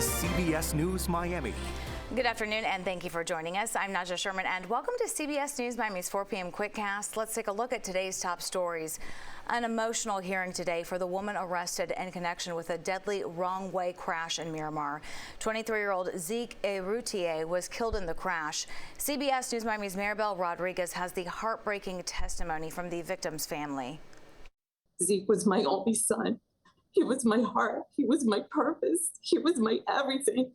is CBS News Miami. Good afternoon, and thank you for joining us. I'm Naja Sherman, and welcome to CBS News Miami's 4 p.m. Quickcast. Let's take a look at today's top stories. An emotional hearing today for the woman arrested in connection with a deadly wrong-way crash in Miramar. 23-year-old Zeke Urrutia was killed in the crash. CBS News Miami's Maribel Rodriguez has the heartbreaking testimony from the victim's family. Zeke was my only son. He was my heart. He was my purpose. He was my everything.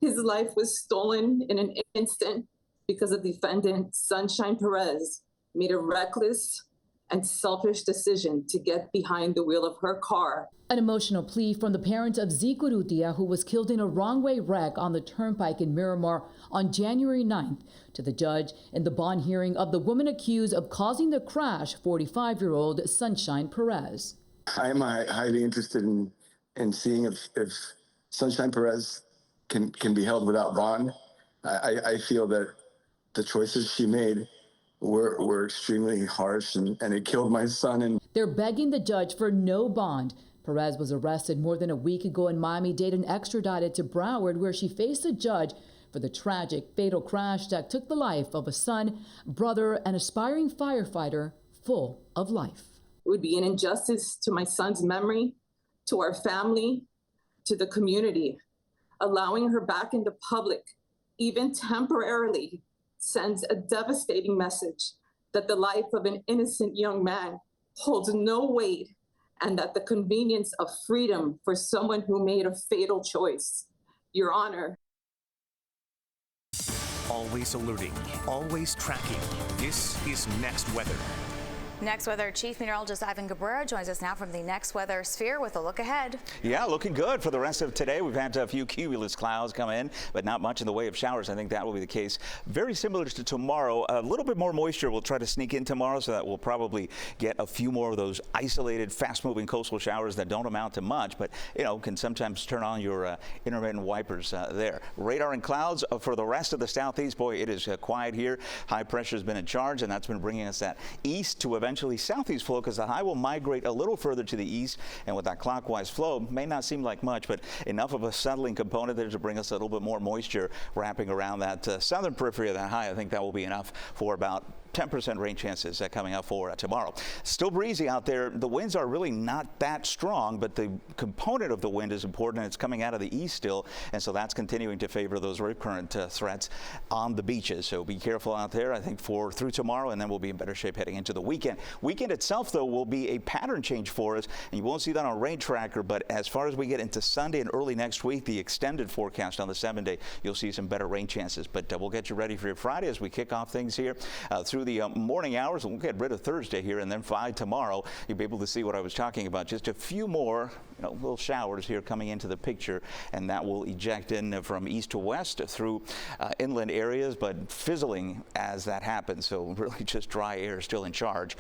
His life was stolen in an instant because a defendant, Sunshine Perez, made a reckless and selfish decision to get behind the wheel of her car. An emotional plea from the parents of Zeke Urrutia, who was killed in a wrong-way wreck on the turnpike in Miramar on January 9th, to the judge in the bond hearing of the woman accused of causing the crash, 45-year-old Sunshine Perez. I am highly interested in seeing if Sunshine Perez can be held without bond. I feel that the choices she made were extremely harsh, and it killed my son. And they're begging the judge for no bond. Perez was arrested more than a week ago in Miami-Dade and extradited to Broward, where she faced a judge for the tragic, fatal crash that took the life of a son, brother, and aspiring firefighter full of life. It would be an injustice to my son's memory, to our family, to the community. Allowing her back into public, even temporarily, sends a devastating message that the life of an innocent young man holds no weight, and that the convenience of freedom for someone who made a fatal choice. Your Honor. Always alerting, always tracking. This is Next Weather. Next Weather Chief Meteorologist Ivan Cabrera joins us now from the Next Weather Sphere with a look ahead. Yeah, looking good for the rest of today. We've had a few cumulus clouds come in, but not much in the way of showers. I think that will be the case. Very similar to tomorrow. A little bit more moisture will try to sneak in tomorrow, so that we'll probably get a few more of those isolated, fast-moving coastal showers that don't amount to much, but, you know, can sometimes turn on your intermittent wipers there. Radar and clouds for the rest of the southeast. Boy, it is quiet here. High pressure has been in charge, and that's been bringing us that east to eventually southeast flow, because the high will migrate a little further to the east, and with that clockwise flow, may not seem like much, but enough of a settling component there to bring us a little bit more moisture wrapping around that southern periphery of that high. I think that will be enough for about 10% rain chances coming up for tomorrow. Still breezy out there. The winds are really not that strong, but the component of the wind is important, and it's coming out of the east still, and so that's continuing to favor those rip current threats on the beaches. So be careful out there, I think, through tomorrow, and then we'll be in better shape heading into the weekend. Weekend itself, though, will be a pattern change for us, and you won't see that on a rain tracker, but as far as we get into Sunday and early next week, the extended forecast on the 7-day, you'll see some better rain chances. But we'll get you ready for your Friday as we kick off things here through the morning hours. We'll get rid of Thursday here, and then 5 tomorrow. You'll be able to see what I was talking about. Just a few more little showers here coming into the picture, and that will eject in from east to west through inland areas, but fizzling as that happens. So really just dry air still in charge,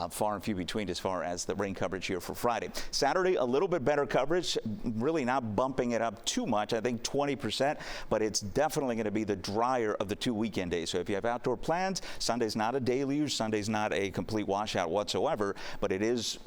far and few between as far as the rain coverage here for Friday. Saturday, a little bit better coverage, really not bumping it up too much. I think 20%, but it's definitely going to be the drier of the 2 weekend days. So if you have outdoor plans, Sunday's not a deluge. Sunday's not a complete washout whatsoever, but it is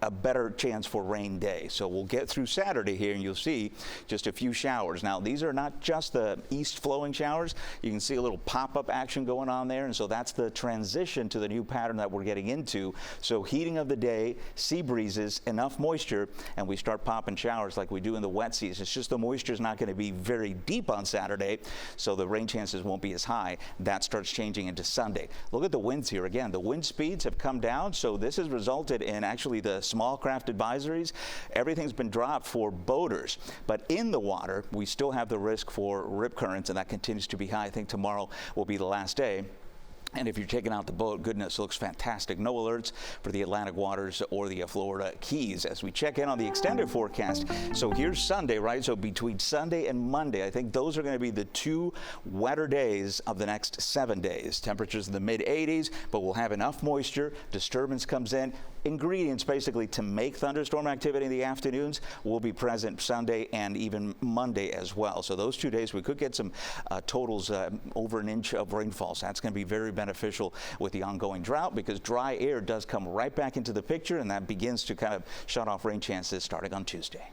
a better chance for rain day. So we'll get through Saturday here, and you'll see just a few showers. Now, these are not just the east flowing showers. You can see a little pop-up action going on there, and so that's the transition to the new pattern that we're getting into. So heating of the day, sea breezes, enough moisture, and we start popping showers like we do in the wet season. It's just the moisture is not going to be very deep on Saturday, so the rain chances won't be as high. That starts changing into Sunday. Look at the winds here. Again, the wind speeds have come down, so this has resulted in actually the small craft advisories. Everything's been dropped for boaters, but in the water we still have the risk for rip currents, and that continues to be high. I think tomorrow will be the last day. And if you're taking out the boat, goodness, looks fantastic. No alerts for the Atlantic waters or the Florida Keys as we check in on the extended forecast. So here's Sunday, right? So between Sunday and Monday, I think those are going to be the 2 wetter days of the next 7 days. Temperatures in the mid-80s, but we'll have enough moisture. Disturbance comes in. Ingredients basically to make thunderstorm activity in the afternoons will be present Sunday and even Monday as well. So those 2 days we could get some totals over an inch of rainfall. So that's going to be very beneficial with the ongoing drought, because dry air does come right back into the picture, and that begins to kind of shut off rain chances starting on Tuesday.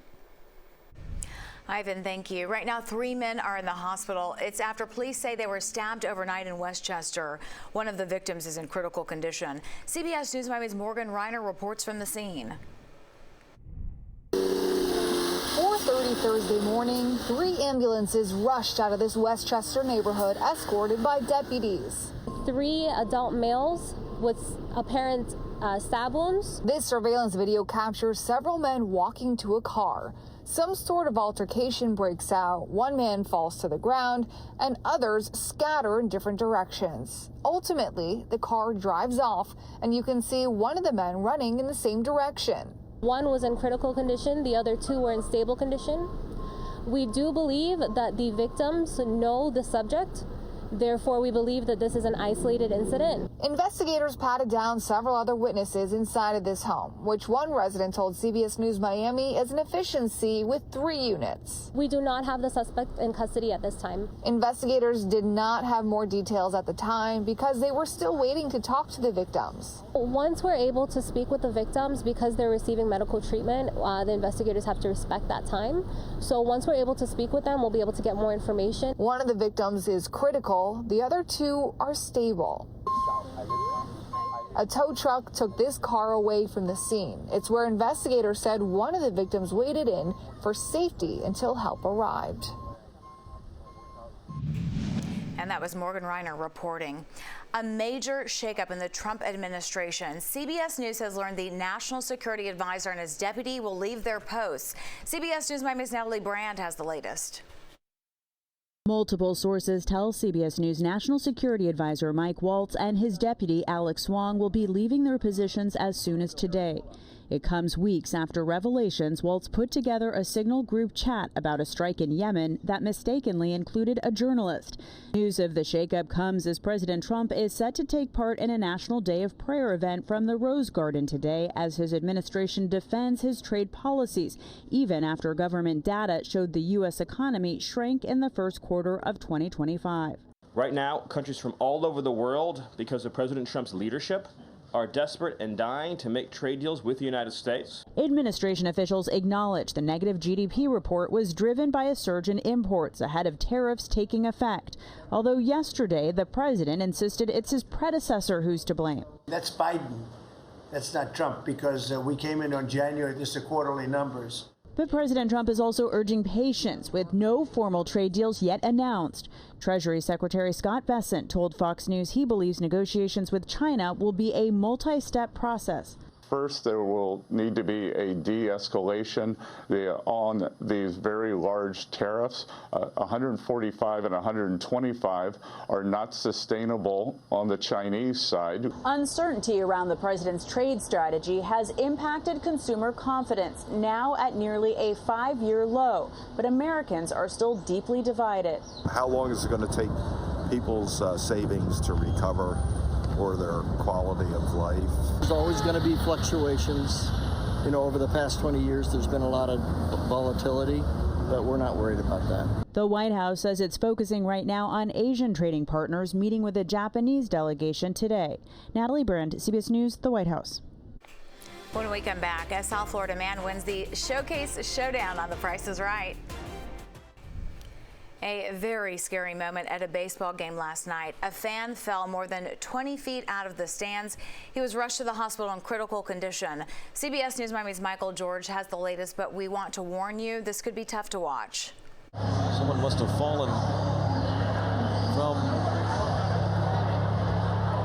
Ivan, thank you. Right now, 3 men are in the hospital. It's after police say they were stabbed overnight in Westchester. One of the victims is in critical condition. CBS News Miami's Morgan Reiner reports from the scene. 4:30 Thursday morning, 3 ambulances rushed out of this Westchester neighborhood, escorted by deputies. 3 adult males with apparent stab wounds. This surveillance video captures several men walking to a car. Some sort of altercation breaks out. One man falls to the ground and others scatter in different directions. Ultimately, the car drives off and you can see one of the men running in the same direction. One was in critical condition, the other 2 were in stable condition. We do believe that the victims know the subject. Therefore, we believe that this is an isolated incident. Investigators patted down several other witnesses inside of this home, which one resident told CBS News Miami is an efficiency with 3 units. We do not have the suspect in custody at this time. Investigators did not have more details at the time because they were still waiting to talk to the victims. Once we're able to speak with the victims, because they're receiving medical treatment, the investigators have to respect that time. So once we're able to speak with them, we'll be able to get more information. One of the victims is critical. The other 2 are stable. A tow truck took this car away from the scene. It's where investigators said one of the victims waited in for safety until help arrived. And that was Morgan Reiner reporting. A major shakeup in the Trump administration. CBS News has learned the National Security Advisor and his deputy will leave their posts. CBS News Miami's Natalie Brand has the latest. Multiple sources tell CBS News National Security Advisor Mike Waltz and his deputy Alex Wong will be leaving their positions as soon as today. It comes weeks after revelations Waltz put together a Signal group chat about a strike in Yemen that mistakenly included a journalist. News of the shakeup comes as President Trump is set to take part in a National Day of Prayer event from the Rose Garden today as his administration defends his trade policies, even after government data showed the U.S. economy shrank in the first quarter of 2025. Right now, countries from all over the world, because of President Trump's leadership, are desperate and dying to make trade deals with the United States. Administration officials acknowledge the negative GDP report was driven by a surge in imports ahead of tariffs taking effect. Although yesterday, the president insisted it's his predecessor who's to blame. That's Biden. That's not Trump, because we came in on January. This is quarterly numbers. But President Trump is also urging patience with no formal trade deals yet announced. Treasury Secretary Scott Bessent told Fox News he believes negotiations with China will be a multi-step process. First, there will need to be a de-escalation on these very large tariffs. 145 and 125 are not sustainable on the Chinese side. Uncertainty around the president's trade strategy has impacted consumer confidence, now at nearly a 5-year low. But Americans are still deeply divided. How long is it going to take people's savings to recover, or their quality of life? There's always going to be fluctuations. You know, over the past 20 years, there's been a lot of volatility, but we're not worried about that. The White House says it's focusing right now on Asian trading partners, meeting with a Japanese delegation today. Natalie Brand, CBS News, the White House. When we come back, a South Florida man wins the Showcase Showdown on The Price is Right. A very scary moment at a baseball game last night. A fan fell more than 20 feet out of the stands. He was rushed to the hospital in critical condition. CBS News Miami's Michael George has the latest, but we want to warn you, this could be tough to watch. Someone must have fallen from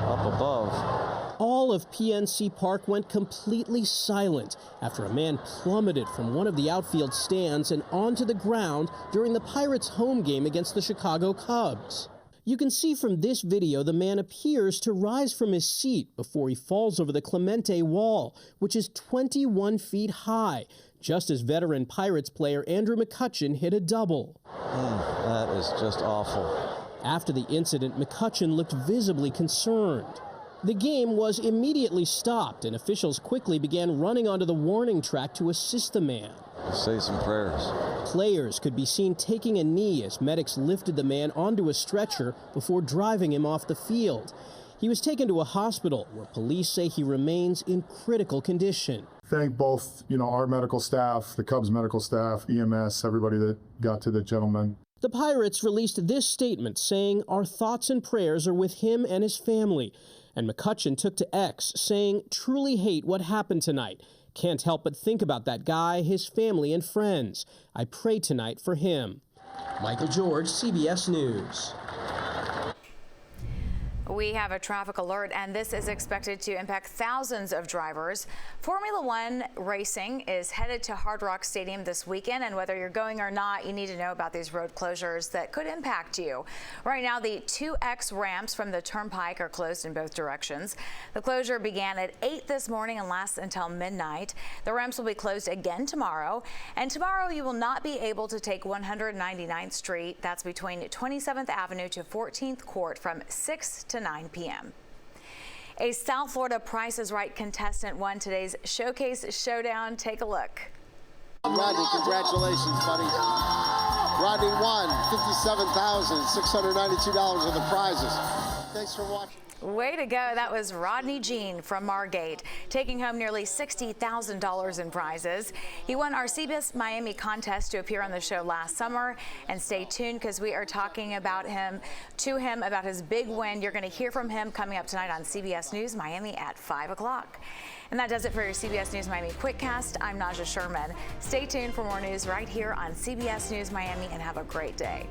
up above. All of PNC Park went completely silent after a man plummeted from one of the outfield stands and onto the ground during the Pirates' home game against the Chicago Cubs. You can see from this video the man appears to rise from his seat before he falls over the Clemente wall, which is 21 feet high, just as veteran Pirates player Andrew McCutchen hit a double. That is just awful. After the incident, McCutchen looked visibly concerned. The game was immediately stopped, and officials quickly began running onto the warning track to assist the man. Say some prayers. Players could be seen taking a knee as medics lifted the man onto a stretcher before driving him off the field. He was taken to a hospital where police say he remains in critical condition. Thank both, our medical staff, the Cubs medical staff, EMS, everybody that got to the gentleman. The Pirates released this statement saying, "Our thoughts and prayers are with him and his family." And McCutchen took to X saying, "Truly hate what happened tonight. Can't help but think about that guy, his family and friends. I pray tonight for him." Michael George, CBS News. We have a traffic alert, and this is expected to impact thousands of drivers. Formula One racing is headed to Hard Rock Stadium this weekend, and whether you're going or not, you need to know about these road closures that could impact you. Right now, the 2X ramps from the Turnpike are closed in both directions. The closure began at 8 this morning and lasts until midnight. The ramps will be closed again tomorrow, and tomorrow you will not be able to take 199th Street. That's between 27th Avenue to 14th Court from 6 to 9 p.m. A South Florida Price is Right contestant won today's Showcase Showdown. Take a look. Rodney, congratulations, buddy. Rodney won $57,692 of the prizes. Thanks for watching. Way to go. That was Rodney Jean from Margate, taking home nearly $60,000 in prizes. He won our CBS Miami contest to appear on the show last summer. And stay tuned because we are talking about him about his big win. You're going to hear from him coming up tonight on CBS News Miami at 5 o'clock. And that does it for your CBS News Miami Quickcast. I'm Naja Sherman. Stay tuned for more news right here on CBS News Miami and have a great day.